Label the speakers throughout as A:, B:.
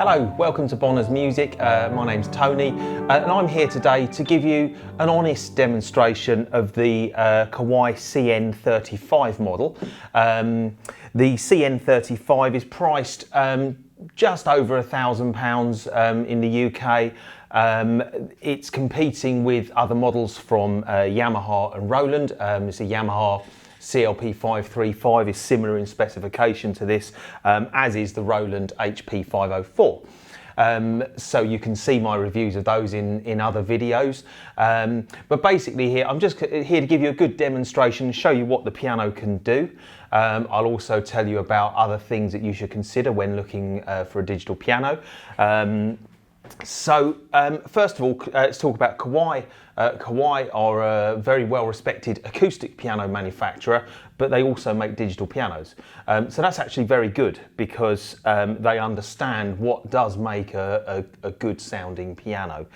A: Hello, welcome to Bonner's Music. My name's Tony and I'm here today to give you an honest demonstration of the Kawai CN35 model. The CN35 is priced just over £1,000 in the UK. It's competing with other models from Yamaha and Roland. It's a Yamaha CLP535 is similar in specification to this, as is the Roland HP504. So you can see my reviews of those in other videos. But basically here, I'm just here to give you a good demonstration, show you what the piano can do. I'll also tell you about other things that you should consider when looking for a digital piano. First of all, let's talk about Kawai. Kawai are a very well-respected acoustic piano manufacturer, but they also make digital pianos. So that's actually very good because they understand what does make a good sounding piano.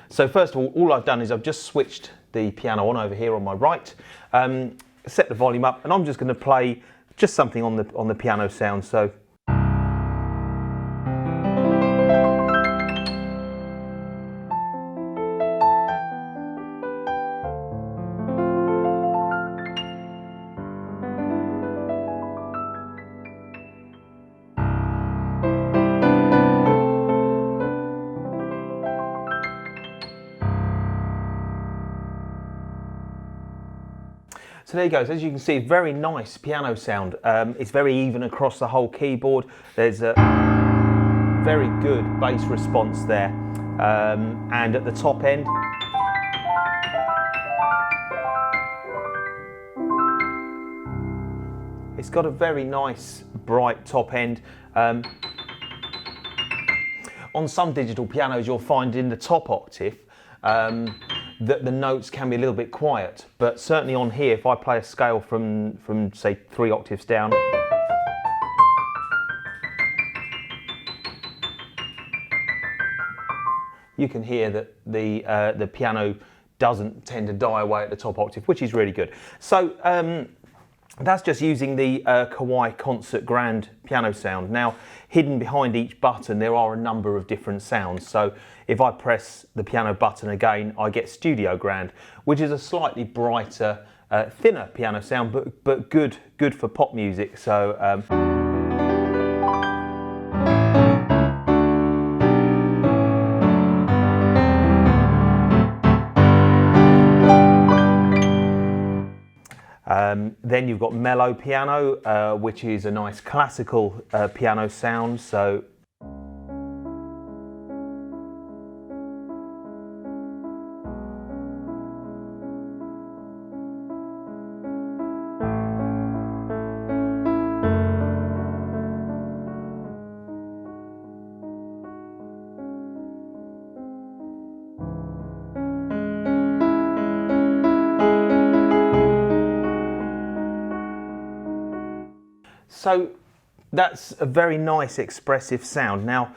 A: So first of all I've done is I've just switched the piano on over here on my right, set the volume up, and I'm just going to play just something on the piano sound. So. So there you go. So as you can see, very nice piano sound. It's very even across the whole keyboard. There's a very good bass response there. And at the top end, it's got a very nice, bright top end. On some digital pianos, you'll find in the top octave, that the notes can be a little bit quiet, but certainly on here, if I play a scale from say 3 octaves down, you can hear that the piano doesn't tend to die away at the top octave, which is really good. So that's just using the Kawai Concert Grand piano sound. Now, hidden behind each button, there are a number of different sounds. So if I press the piano button again, I get Studio Grand, which is a slightly brighter, thinner piano sound, but good for pop music. So. Then you've got mellow piano, which is a nice classical piano sound. So So that's a very nice expressive sound. Now,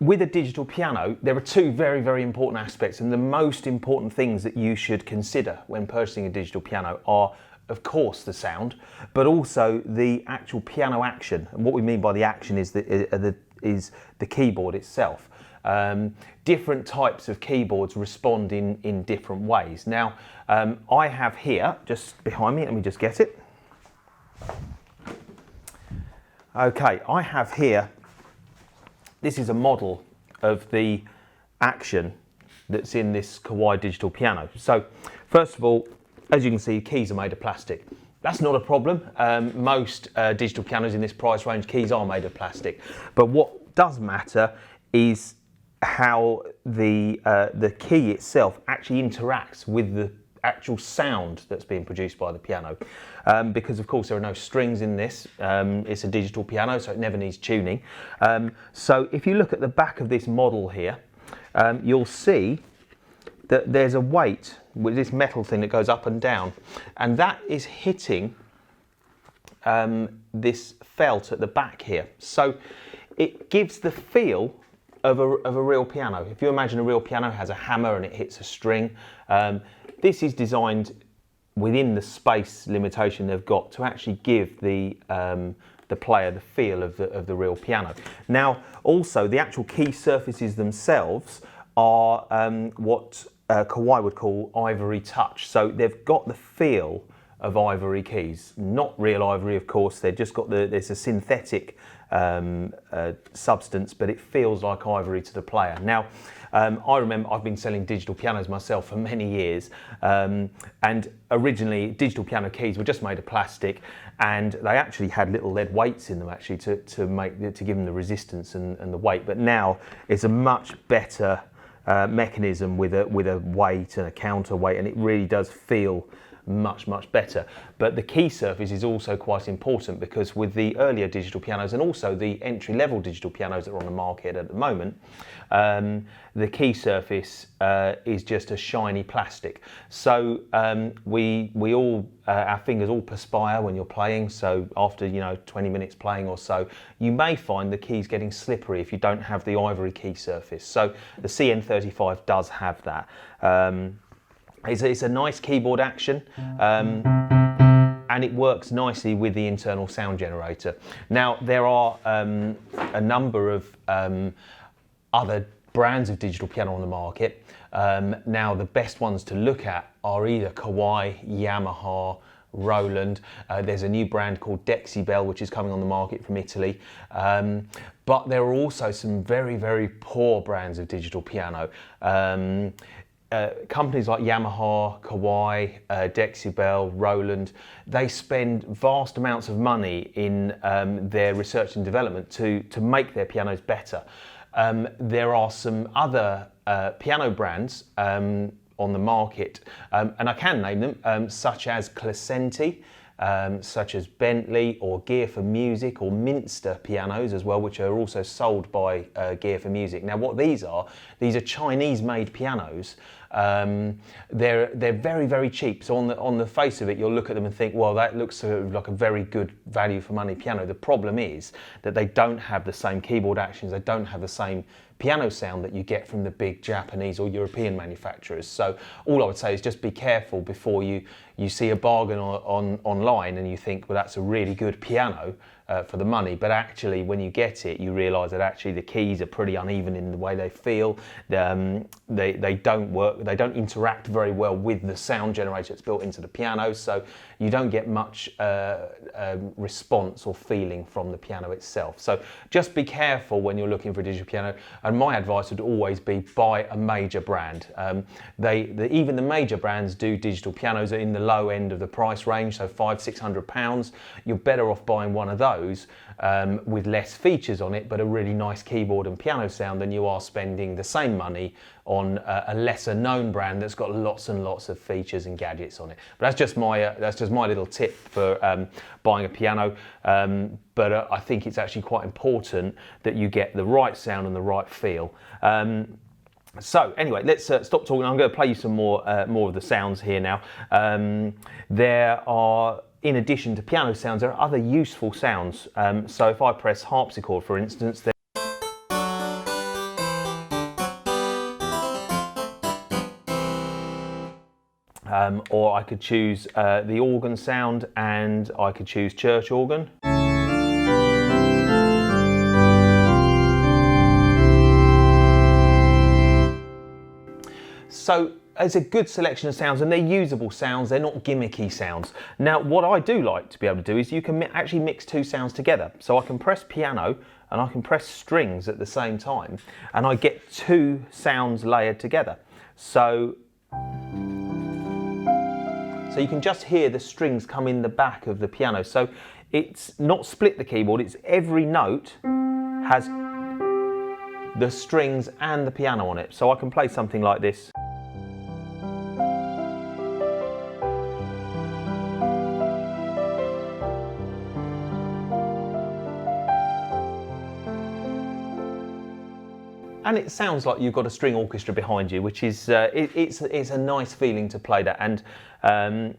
A: with a digital piano, there are two very, very important aspects, and the most important things that you should consider when purchasing a digital piano are, of course, the sound, but also the actual piano action. And what we mean by the action is the keyboard itself. Different types of keyboards respond in different ways. Now, I have here, just behind me, let me just get it. Okay, I have here, this is a model of the action that's in this Kawai digital piano. So, first of all, as you can see, keys are made of plastic. That's not a problem. Most digital pianos in this price range, keys are made of plastic. But what does matter is how the key itself actually interacts with the actual sound that's being produced by the piano, because of course there are no strings in this. It's a digital piano, so it never needs tuning. So if you look at the back of this model here, you'll see that there's a weight with this metal thing that goes up and down, and that is hitting this felt at the back here. So it gives the feel of a real piano. If you imagine a real piano has a hammer and it hits a string, this is designed within the space limitation they've got to actually give the the player, the feel of the real piano. Now, also the actual key surfaces themselves are what Kawai would call ivory touch. So they've got the feel of ivory keys, not real ivory, of course. They've just got there's a synthetic substance, but it feels like ivory to the player. Now, I remember I've been selling digital pianos myself for many years, and originally digital piano keys were just made of plastic, and they actually had little lead weights in them actually to give them the resistance and the weight. But now it's a much better mechanism with a weight and a counterweight, and it really does feel much better. But the key surface is also quite important, because with the earlier digital pianos and also the entry-level digital pianos that are on the market at the moment, the key surface is just a shiny plastic. So we all our fingers all perspire when you're playing. So after 20 minutes playing or so, you may find the keys getting slippery if you don't have the ivory key surface. So the CN35 does have that. It's a nice keyboard action, and it works nicely with the internal sound generator. Now, there are a number of other brands of digital piano on the market. Now, the best ones to look at are either Kawai, Yamaha, Roland. There's a new brand called Decibel, which is coming on the market from Italy. But there are also some very poor brands of digital piano. Companies like Yamaha, Kawai, Decibel, Roland, they spend vast amounts of money in their research and development to make their pianos better. There are some other piano brands on the market, and I can name them, such as Clasenti, such as Bentley or Gear for Music, or Minster pianos as well, which are also sold by Gear for Music. Now, what these are Chinese-made pianos. They're very cheap. So on the face of it, you'll look at them and think, well, that looks like a very good value for money piano. The problem is that they don't have the same keyboard actions. They don't have the same piano sound that you get from the big Japanese or European manufacturers. So all I would say is just be careful before you see a bargain online and you think, well, that's a really good piano for the money, but actually when you get it, you realise that actually the keys are pretty uneven in the way they feel. They don't work, they don't interact very well with the sound generator that's built into the piano, so you don't get much response or feeling from the piano itself. So just be careful when you're looking for a digital piano, and my advice would always be buy a major brand. Even the major brands do digital pianos in the low end of the price range, so £500–600. You're better off buying one of those with less features on it, but a really nice keyboard and piano sound, than you are spending the same money on a lesser known brand that's got lots and lots of features and gadgets on it. But that's just my little tip for buying a piano. But I think it's actually quite important that you get the right sound and the right feel. So anyway, let's stop talking. I'm going to play you some more of the sounds here now. There are, in addition to piano sounds, there are other useful sounds. So if I press harpsichord, for instance, or I could choose the organ sound, and I could choose church organ. So it's a good selection of sounds, and they're usable sounds, they're not gimmicky sounds. Now, what I do like to be able to do is you can actually mix two sounds together. So I can press piano and I can press strings at the same time, and I get two sounds layered together. So you can just hear the strings come in the back of the piano. So it's not split the keyboard, it's every note has the strings and the piano on it. So I can play something like this. And it sounds like you've got a string orchestra behind you, which is it's a nice feeling to play that. And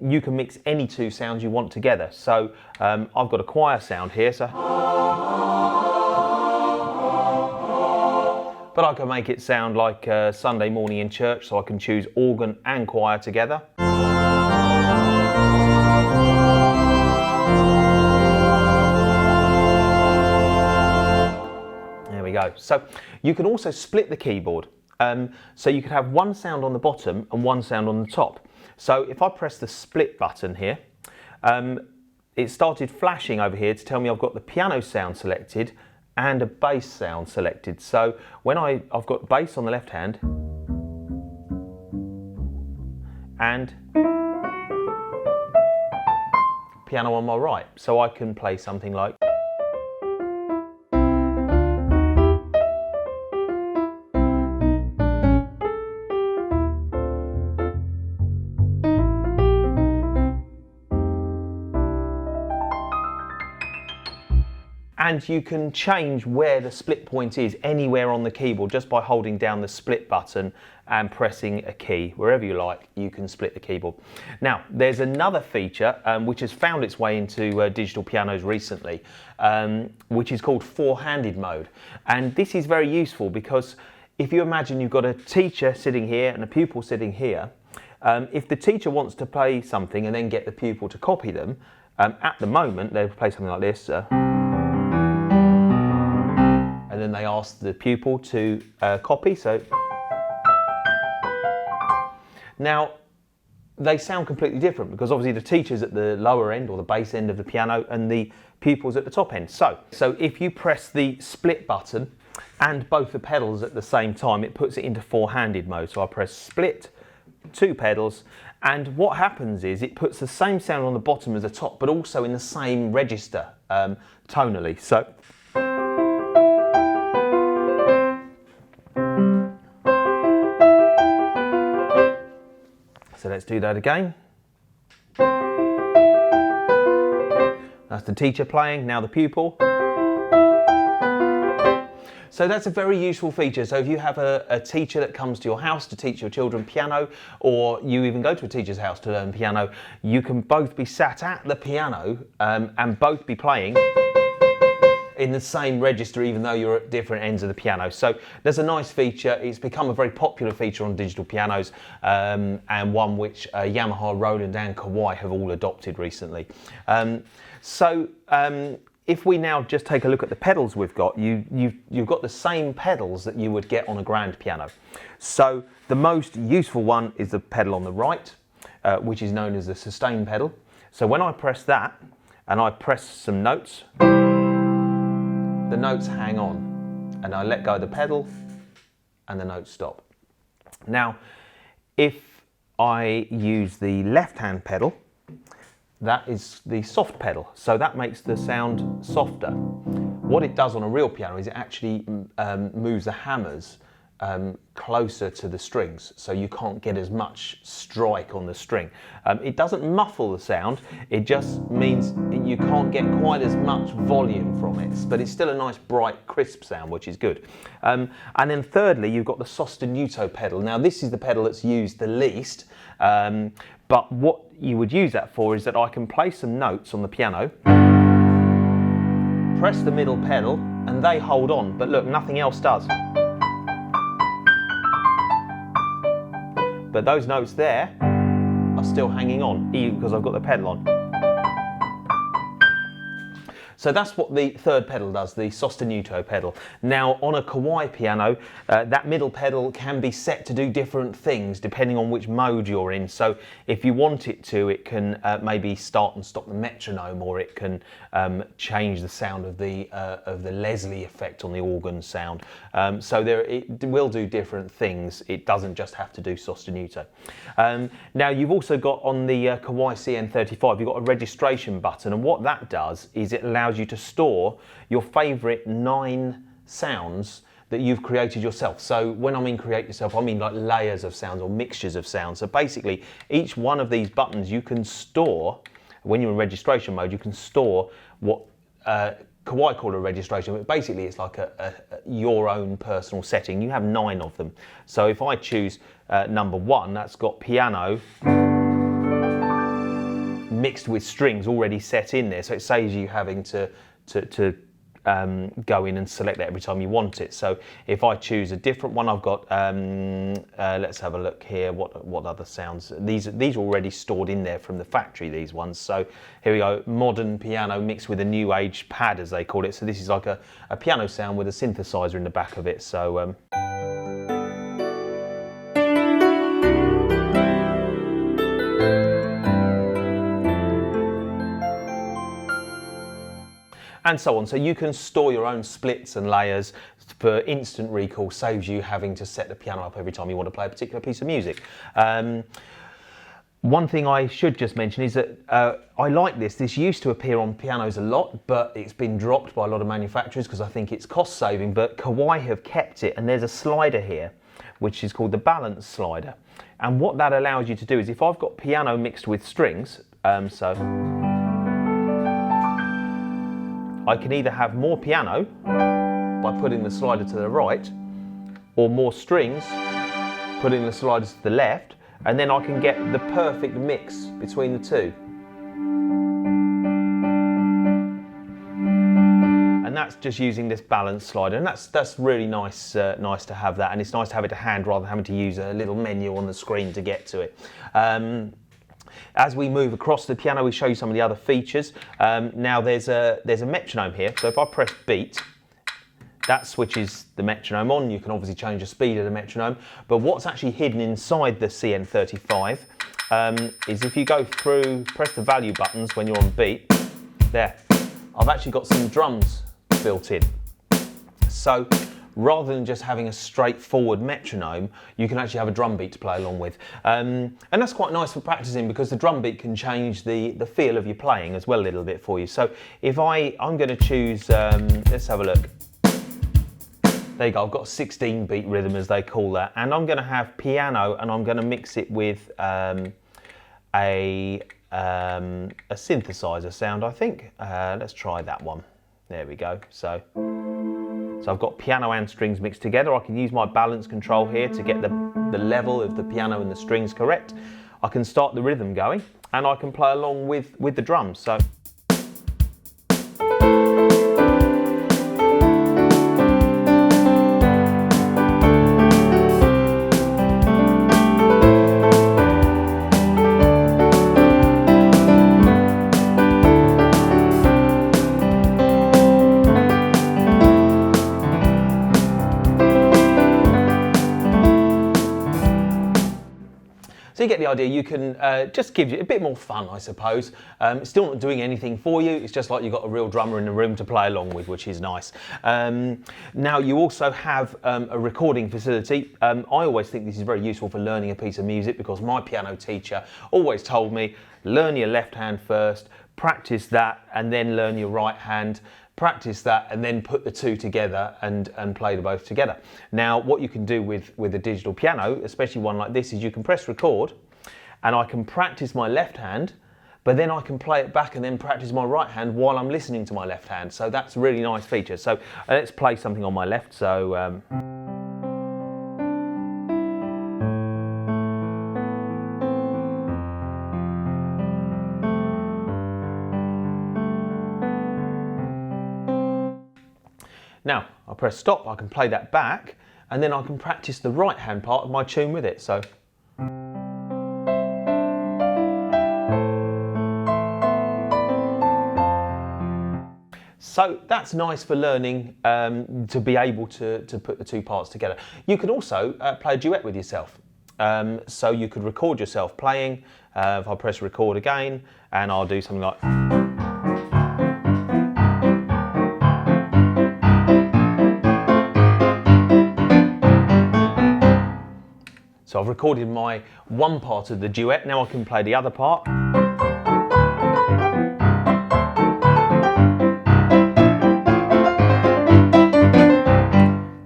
A: you can mix any two sounds you want together. So I've got a choir sound here, so but I can make it sound like Sunday morning in church, so I can choose organ and choir together. go. So you can also split the keyboard. So you could have one sound on the bottom and one sound on the top. So if I press the split button here, it started flashing over here to tell me I've got the piano sound selected and a bass sound selected. So when I've got bass on the left hand and piano on my right, so I can play something like and you can change where the split point is anywhere on the keyboard just by holding down the split button and pressing a key. Wherever you like, you can split the keyboard. Now, there's another feature which has found its way into digital pianos recently, which is called four-handed mode. And this is very useful because if you imagine you've got a teacher sitting here and a pupil sitting here, if the teacher wants to play something and then get the pupil to copy them, at the moment they'll play something like this. And then they ask the pupil to copy. So now they sound completely different because obviously the teacher's at the lower end or the bass end of the piano and the pupil's at the top end. So if you press the split button and both the pedals at the same time, it puts it into four-handed mode. So I press split, two pedals, and what happens is it puts the same sound on the bottom as the top, but also in the same register tonally. So let's do that again. That's the teacher playing, now the pupil. So that's a very useful feature. So if you have a teacher that comes to your house to teach your children piano, or you even go to a teacher's house to learn piano, you can both be sat at the piano and both be playing in the same register, even though you're at different ends of the piano. So there's a nice feature. It's become a very popular feature on digital pianos, and one which Yamaha, Roland and Kawai have all adopted recently. If we now just take a look at the pedals we've got, you've got the same pedals that you would get on a grand piano. So the most useful one is the pedal on the right, which is known as the sustain pedal. So when I press that and I press some notes, the notes hang on, and I let go of the pedal and the notes stop. Now, if I use the left-hand pedal, that is the soft pedal, so that makes the sound softer. What it does on a real piano is it actually moves the hammers closer to the strings, so you can't get as much strike on the string. It doesn't muffle the sound, it just means you can't get quite as much volume from it, but it's still a nice bright crisp sound, which is good. And then thirdly, you've got the sostenuto pedal. Now this is the pedal that's used the least, but what you would use that for is that I can play some notes on the piano, press the middle pedal, and they hold on, but look, nothing else does. But those notes there are still hanging on, even because I've got the pedal on. So that's what the third pedal does, the sostenuto pedal. Now on a Kawai piano, that middle pedal can be set to do different things depending on which mode you're in. So if you want it to, it can maybe start and stop the metronome, or it can change the sound of the Leslie effect on the organ sound. So it will do different things. It doesn't just have to do sostenuto. Now you've also got on the Kawai CN35, you've got a registration button, and what that does is it allows you to store your favorite 9 sounds that you've created yourself. So when I mean create yourself, I mean like layers of sounds or mixtures of sounds. So basically each one of these buttons you can store, when you're in registration mode, you can store what Kawai call a registration, but basically it's like your own personal setting. You have 9 of them. So if I choose number 1, that's got piano mixed with strings already set in there, so it saves you having to go in and select that every time you want it. So if I choose a different one, I've got, let's have a look here, what other sounds, these are already stored in there from the factory, these ones. So here we go, modern piano mixed with a new age pad, as they call it. So this is like a piano sound with a synthesizer in the back of it. So and so on. So you can store your own splits and layers for instant recall, saves you having to set the piano up every time you want to play a particular piece of music. One thing I should just mention is that I like this. This used to appear on pianos a lot, but it's been dropped by a lot of manufacturers because I think it's cost saving, but Kawai have kept it, and there's a slider here which is called the balance slider. And what that allows you to do is, if I've got piano mixed with strings, so I can either have more piano by putting the slider to the right, or more strings, putting the slider to the left, and then I can get the perfect mix between the two. And that's just using this balance slider, and that's really nice, nice to have that, and it's nice to have it to hand rather than having to use a little menu on the screen to get to it. As we move across the piano, we show you some of the other features. Now there's a metronome here, so if I press beat, that switches the metronome on. You can obviously change the speed of the metronome, but what's actually hidden inside the CN35 is if you go through, press the value buttons when you're on beat, there, I've actually got some drums built in. So rather than just having a straightforward metronome, you can actually have a drum beat to play along with. And that's quite nice for practicing, because the drum beat can change the feel of your playing as well a little bit for you. So if I'm going to choose, let's have a look. There you go, I've got a 16 beat rhythm, as they call that, and I'm going to have piano, and I'm going to mix it with a synthesizer sound, I think. Let's try that one. There we go. So I've got piano and strings mixed together. I can use my balance control here to get the level of the piano and the strings correct. I can start the rhythm going, and I can play along with the drums. So So you get the idea. You can just give you a bit more fun, I suppose. It's still not doing anything for you. It's just like you've got a real drummer in the room to play along with, which is nice. Now you also have a recording facility. I always think this is very useful for learning a piece of music, because my piano teacher always told me, learn your left hand first, practice that, and then learn your right hand. Practice that, and then put the two together and play them both together. Now what you can do with a digital piano, especially one like this, is you can press record, and I can practice my left hand, but then I can play it back and then practice my right hand while I'm listening to my left hand. So that's a really nice feature. So let's play something on my left. So now I press stop, I can play that back, and then I can practice the right hand part of my tune with it. So that's nice for learning, to be able to put the two parts together. You can also play a duet with yourself. So you could record yourself playing. If I press record again, and I'll do something like... So I've recorded my one part of the duet, now I can play the other part.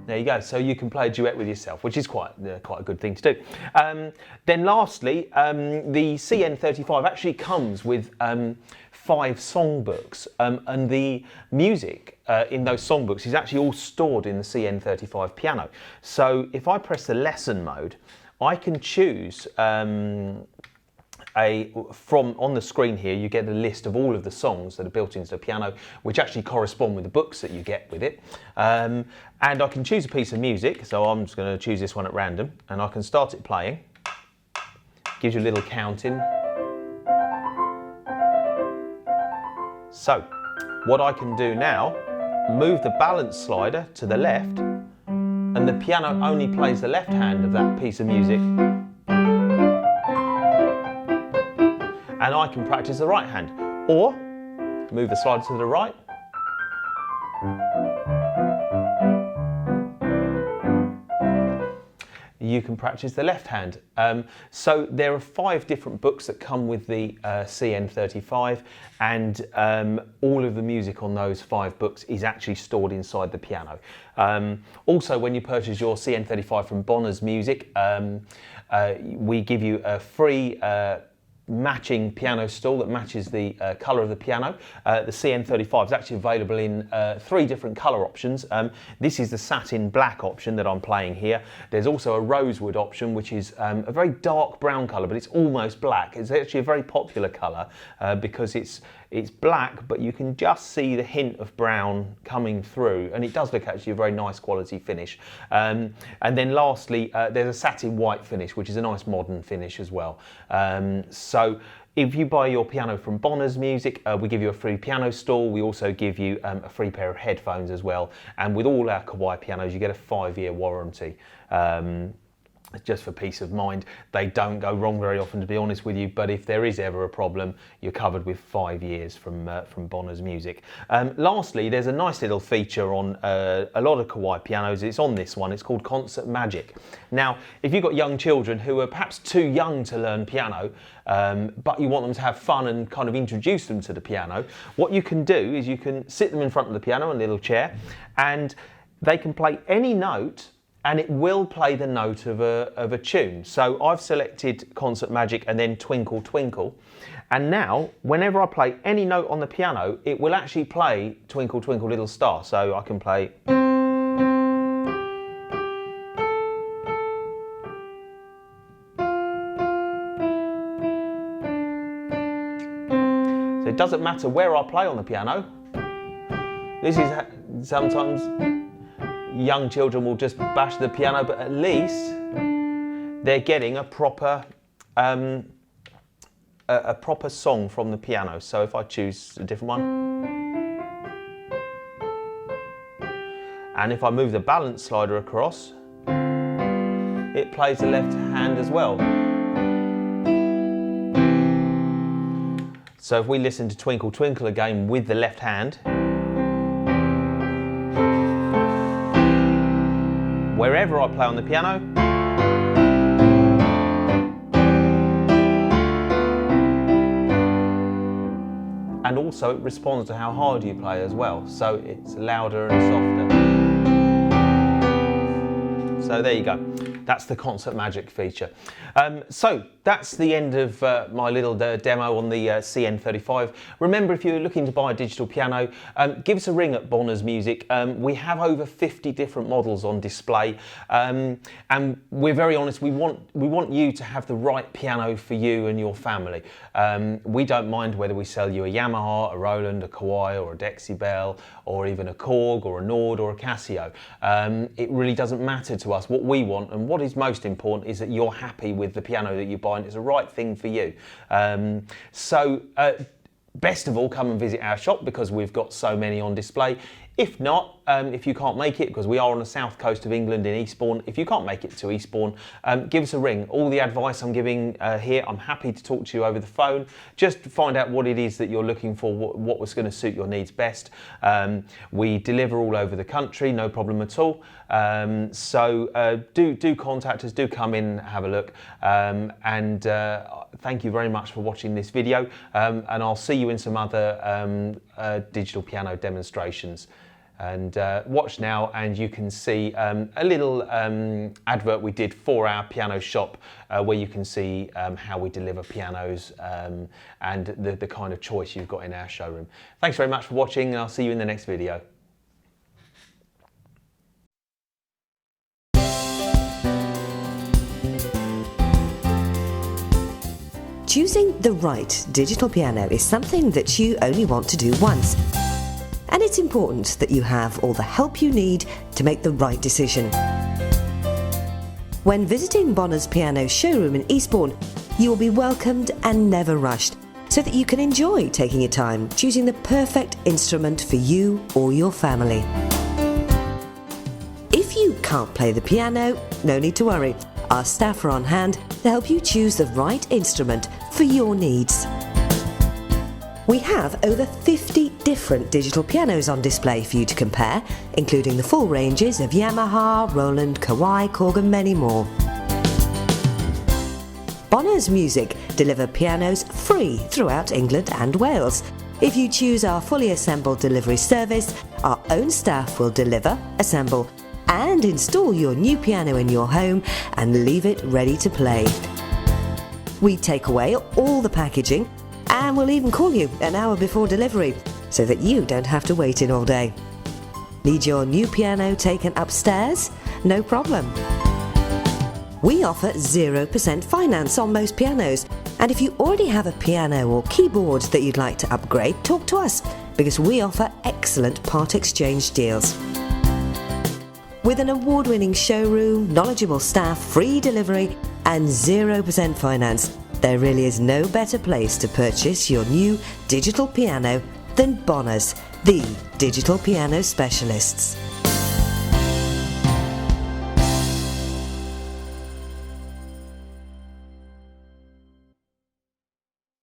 A: There you go, so you can play a duet with yourself, which is quite a good thing to do. Then lastly, the CN35 actually comes with 5 songbooks, and the music in those songbooks is actually all stored in the CN35 piano. So if I press the lesson mode, I can choose on the screen here, you get a list of all of the songs that are built into the piano, which actually correspond with the books that you get with it. And I can choose a piece of music, so I'm just going to choose this one at random, and I can start it playing. Gives you a little counting. So, what I can do now, move the balance slider to the left, and the piano only plays the left hand of that piece of music. And I can practice the right hand, or move the slider to the right. You can practice the left hand. So there are 5 different books that come with the CN35, and all of the music on those 5 books is actually stored inside the piano. Also, when you purchase your CN35 from Bonner's Music, we give you a free matching piano stool that matches the colour of the piano. The CN35 is actually available in 3 different colour options. This is the satin black option that I'm playing here. There's also a rosewood option, which is a very dark brown colour, but it's almost black. It's actually a very popular colour because it's black, but you can just see the hint of brown coming through, and it does look actually a very nice quality finish. And then lastly, there's a satin white finish, which is a nice modern finish as well. So if you buy your piano from Bonner's Music, we give you a free piano stool. We also give you a free pair of headphones as well. And with all our Kawai pianos, you get a 5-year warranty. Just for peace of mind. They don't go wrong very often, to be honest with you, but if there is ever a problem, you're covered with 5 years from Bonner's Music. Lastly, there's a nice little feature on a lot of Kawai pianos. It's on this one. It's called Concert Magic. Now, if you've got young children who are perhaps too young to learn piano, but you want them to have fun and kind of introduce them to the piano, what you can do is you can sit them in front of the piano in a little chair, and they can play any note, and it will play the note of a tune. So I've selected Concert Magic and then Twinkle Twinkle. And now, whenever I play any note on the piano, it will actually play Twinkle Twinkle Little Star. So I can play. So it doesn't matter where I play on the piano. This is sometimes young children will just bash the piano, but at least they're getting a proper song from the piano. So if I choose a different one, and if I move the balance slider across, it plays the left hand as well. So if we listen to Twinkle Twinkle again with the left hand, wherever I play on the piano, and also it responds to how hard you play as well, so it's louder and softer. So there you go. That's the Concert Magic feature. So that's the end of my little demo on the CN35. Remember, if you're looking to buy a digital piano, give us a ring at Bonner's Music. We have over 50 different models on display, and we're very honest. We want you to have the right piano for you and your family. We don't mind whether we sell you a Yamaha, a Roland, a Kawai, or a Decibel, or even a Korg, or a Nord, or a Casio. It really doesn't matter to us. What we want, and what is most important, is that you're happy with the piano that you buy and it's the right thing for you. Best of all, come and visit our shop because we've got so many on display. If not, if you can't make it, because we are on the south coast of England in Eastbourne, if you can't make it to Eastbourne, give us a ring. All the advice I'm giving here, I'm happy to talk to you over the phone, just to find out what it is that you're looking for, what was going to suit your needs best. We deliver all over the country, no problem at all. Do contact us, do come in, have a look, and thank you very much for watching this video, and I'll see you in some other digital piano demonstrations. And watch now, and you can see a little advert we did for our piano shop, where you can see how we deliver pianos and the kind of choice you've got in our showroom. Thanks very much for watching, and I'll see you in the next video.
B: Choosing the right digital piano is something that you only want to do once. And it's important that you have all the help you need to make the right decision. When visiting Bonner's Piano showroom in Eastbourne, you will be welcomed and never rushed, so that you can enjoy taking your time choosing the perfect instrument for you or your family. If you can't play the piano, no need to worry. Our staff are on hand to help you choose the right instrument for your needs. We have over 50 different digital pianos on display for you to compare, including the full ranges of Yamaha, Roland, Kawai, Korg and many more. Bonner's Music deliver pianos free throughout England and Wales. If you choose our fully assembled delivery service, our own staff will deliver, assemble and install your new piano in your home and leave it ready to play. We take away all the packaging and we'll even call you an hour before delivery so that you don't have to wait in all day. Need your new piano taken upstairs? No problem. We offer 0% finance on most pianos, and if you already have a piano or keyboard that you'd like to upgrade, talk to us because we offer excellent part exchange deals. With an award-winning showroom, knowledgeable staff, free delivery and 0% finance, there really is no better place to purchase your new digital piano than Bonner's, the digital piano specialists.